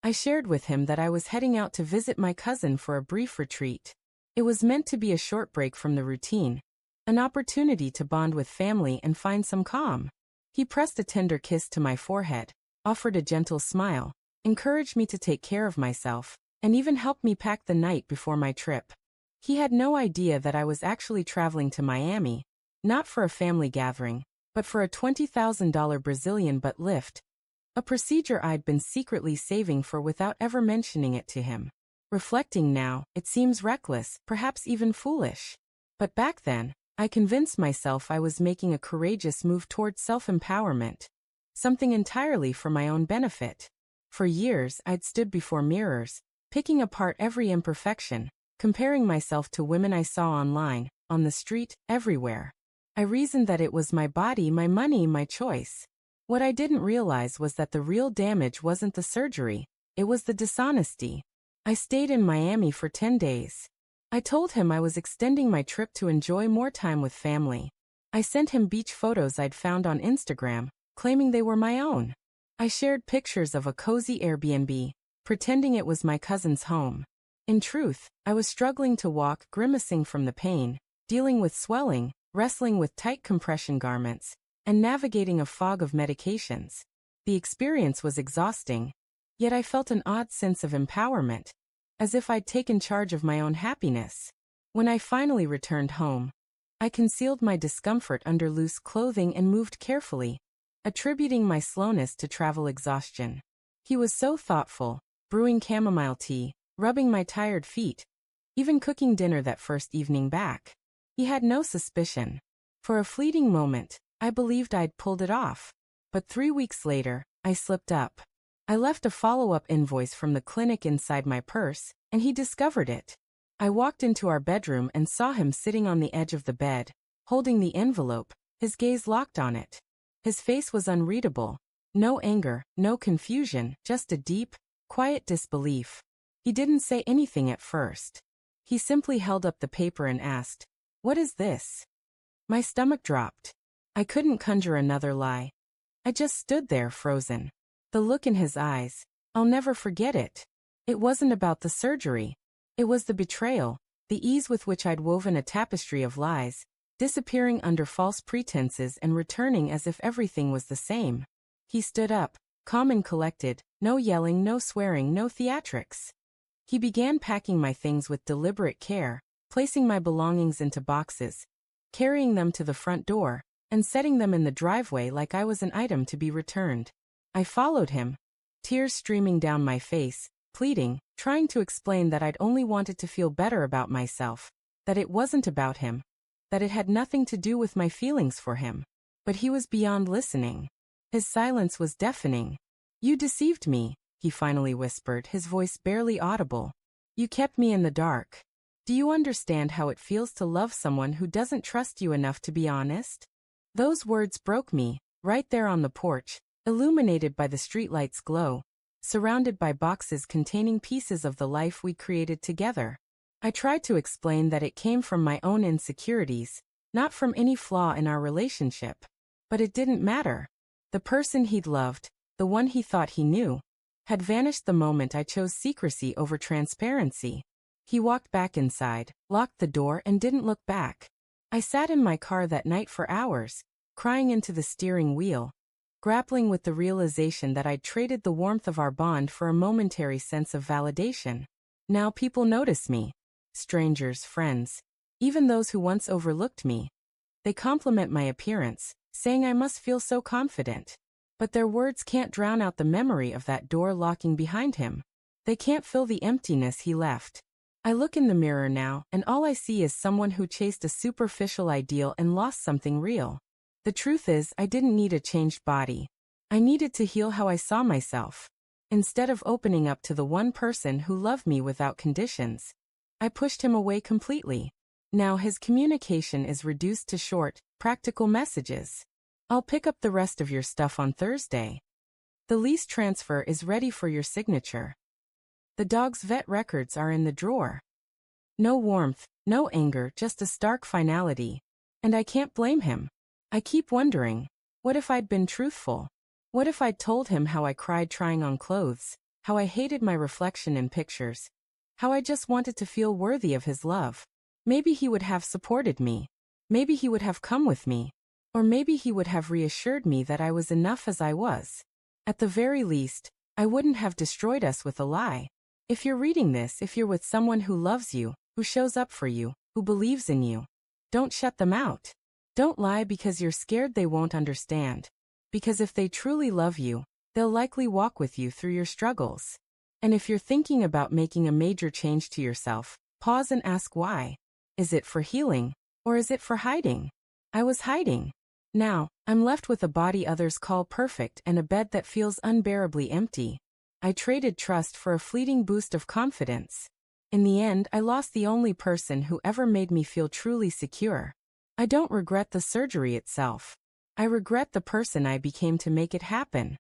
I shared with him that I was heading out to visit my cousin for a brief retreat. It was meant to be a short break from the routine, an opportunity to bond with family and find some calm. He pressed a tender kiss to my forehead, offered a gentle smile, encouraged me to take care of myself, and even helped me pack the night before my trip. He had no idea that I was actually traveling to Miami, not for a family gathering, but for a $20,000 Brazilian butt lift, a procedure I'd been secretly saving for without ever mentioning it to him. Reflecting now, it seems reckless, perhaps even foolish. But back then, I convinced myself I was making a courageous move toward self-empowerment, something entirely for my own benefit. For years, I'd stood before mirrors, picking apart every imperfection, comparing myself to women I saw online, on the street, everywhere. I reasoned that it was my body, my money, my choice. What I didn't realize was that the real damage wasn't the surgery, it was the dishonesty. I stayed in Miami for 10 days. I told him I was extending my trip to enjoy more time with family. I sent him beach photos I'd found on Instagram, claiming they were my own. I shared pictures of a cozy Airbnb, pretending it was my cousin's home. In truth, I was struggling to walk, grimacing from the pain, dealing with swelling, wrestling with tight compression garments, and navigating a fog of medications. The experience was exhausting, yet I felt an odd sense of empowerment, as if I'd taken charge of my own happiness. When I finally returned home, I concealed my discomfort under loose clothing and moved carefully, attributing my slowness to travel exhaustion. He was so thoughtful, brewing chamomile tea, rubbing my tired feet, even cooking dinner that first evening back. He had no suspicion. For a fleeting moment, I believed I'd pulled it off. But 3 weeks later, I slipped up. I left a follow-up invoice from the clinic inside my purse, and he discovered it. I walked into our bedroom and saw him sitting on the edge of the bed, holding the envelope, his gaze locked on it. His face was unreadable. No anger, no confusion, just a deep, quiet disbelief. He didn't say anything at first. He simply held up the paper and asked, "What is this?" My stomach dropped. I couldn't conjure another lie. I just stood there frozen. The look in his eyes, I'll never forget it. It wasn't about the surgery. It was the betrayal, the ease with which I'd woven a tapestry of lies, disappearing under false pretenses and returning as if everything was the same. He stood up, calm and collected, no yelling, no swearing, no theatrics. He began packing my things with deliberate care, placing my belongings into boxes, carrying them to the front door, and setting them in the driveway like I was an item to be returned. I followed him, tears streaming down my face, pleading, trying to explain that I'd only wanted to feel better about myself, that it wasn't about him, that it had nothing to do with my feelings for him. But he was beyond listening. His silence was deafening. "You deceived me," he finally whispered, his voice barely audible. "You kept me in the dark. Do you understand how it feels to love someone who doesn't trust you enough to be honest?" Those words broke me, right there on the porch, illuminated by the streetlight's glow, surrounded by boxes containing pieces of the life we created together. I tried to explain that it came from my own insecurities, not from any flaw in our relationship. But it didn't matter. The person he'd loved, the one he thought he knew, had vanished the moment I chose secrecy over transparency. He walked back inside, locked the door, and didn't look back. I sat in my car that night for hours, crying into the steering wheel, grappling with the realization that I'd traded the warmth of our bond for a momentary sense of validation. Now people notice me. Strangers, friends, even those who once overlooked me. They compliment my appearance, saying I must feel so confident. But their words can't drown out the memory of that door locking behind him. They can't fill the emptiness he left. I look in the mirror now, and all I see is someone who chased a superficial ideal and lost something real. The truth is, I didn't need a changed body. I needed to heal how I saw myself. Instead of opening up to the one person who loved me without conditions, I pushed him away completely. Now his communication is reduced to short, practical messages. "I'll pick up the rest of your stuff on Thursday. The lease transfer is ready for your signature. The dog's vet records are in the drawer." No warmth, no anger, just a stark finality. And I can't blame him. I keep wondering, what if I'd been truthful? What if I'd told him how I cried trying on clothes, how I hated my reflection in pictures, how I just wanted to feel worthy of his love. Maybe he would have supported me. Maybe he would have come with me. Or maybe he would have reassured me that I was enough as I was. At the very least, I wouldn't have destroyed us with a lie. If you're reading this, if you're with someone who loves you, who shows up for you, who believes in you, don't shut them out. Don't lie because you're scared they won't understand. Because if they truly love you, they'll likely walk with you through your struggles. And if you're thinking about making a major change to yourself, pause and ask why. Is it for healing, or is it for hiding? I was hiding. Now, I'm left with a body others call perfect and a bed that feels unbearably empty. I traded trust for a fleeting boost of confidence. In the end, I lost the only person who ever made me feel truly secure. I don't regret the surgery itself. I regret the person I became to make it happen.